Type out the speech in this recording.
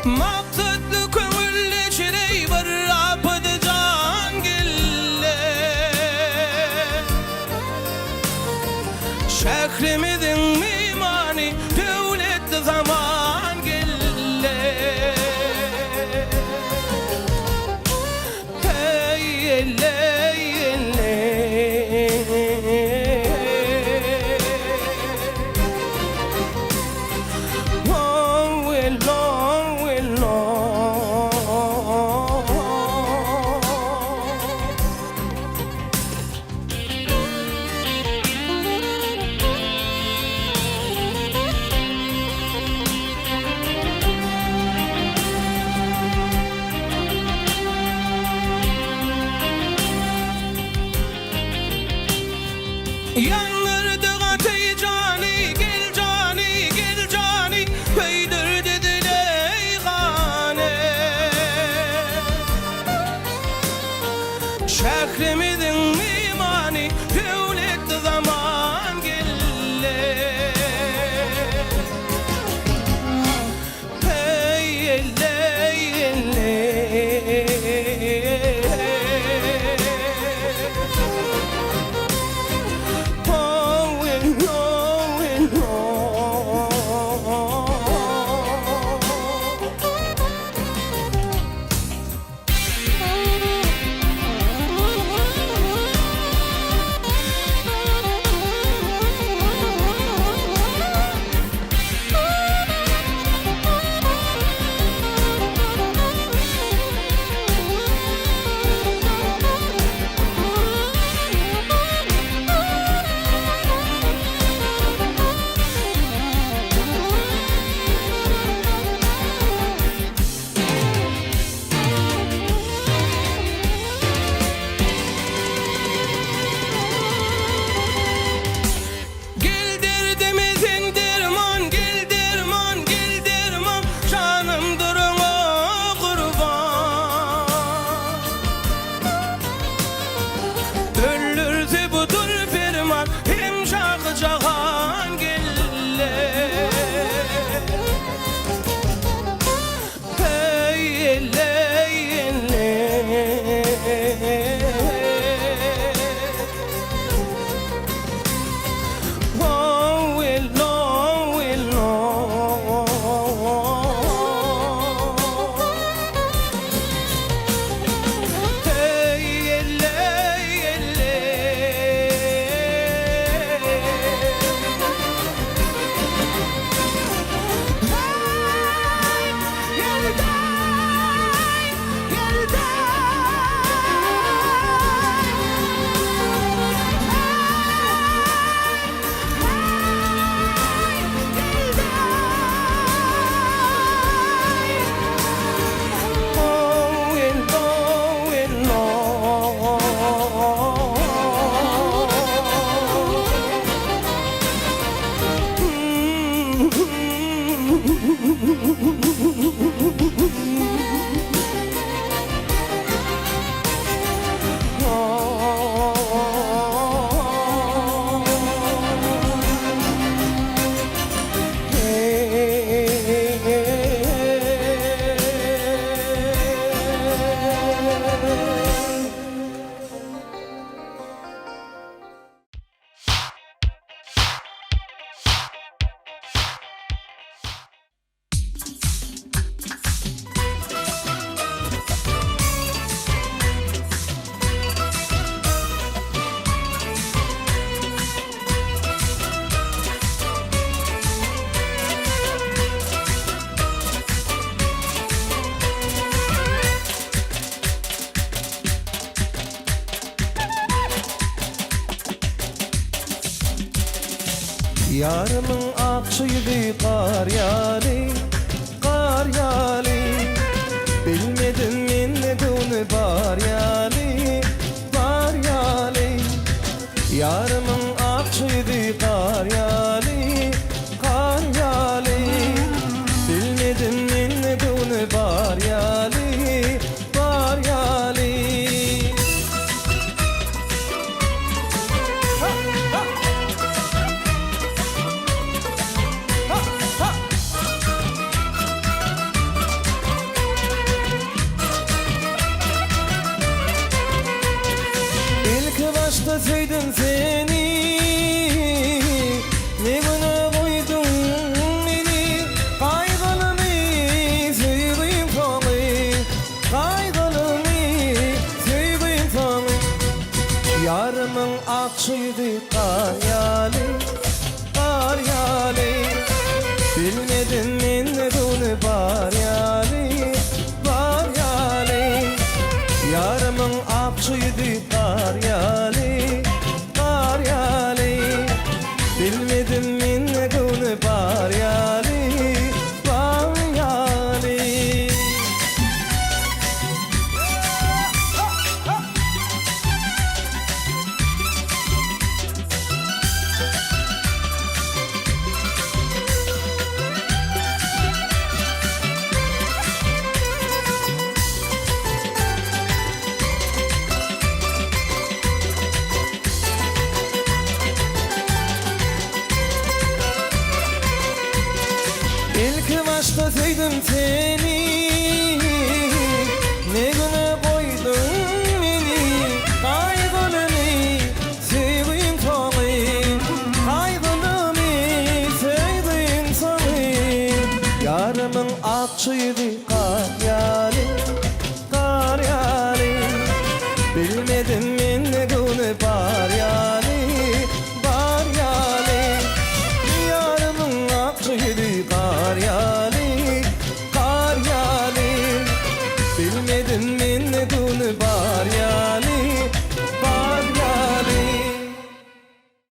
Maksatlı kömürlü çirey bir rapıdı can gille. Şehrimizin mimani devlet zaman gille. Hey elle elle. Yanırdı gatey cani, gel cani, gel cani, peydir dediler gane. Şehrimizin mimani devlet zaman gelle. Hey elle elle. Cahan gelle. Hey elle elle. Oh willow willow. Hey elle elle. Yarımın akçıydı kar yali, kar yali. Bilmedim minne bunu bar yali, bar yali. Yarımın akçıydı kar yali, kar yali. Bilmedim minne bunu bar yali, bar yali. İlk başta sevdim seni, ne güne koydun beni. Kaygılımı sevdim sana, kaygılımı sevdim sana. Yarımın akşıydı kar yağlı, kar yağlı. Bilmedin min ne bunu bar yağlı, bar yağlı. Yarımın akşıydı kar yağlı, kar yağlı. Bilmedim min ne bunu bar yağlı, bar yağlı. İlk başta sevdim seni, ne güne koydun beni. Kaygılımı sevdim sana, kaygılımı sevdim sana. Yarımın akşıydı kar yağlı, kar yağlı. Bilmedim min ne güne bar yağlı, bar yağlı. Yarımın akşıydı kar yağlı, kar yağlı. Bilmedim min ne güne bar yağlı.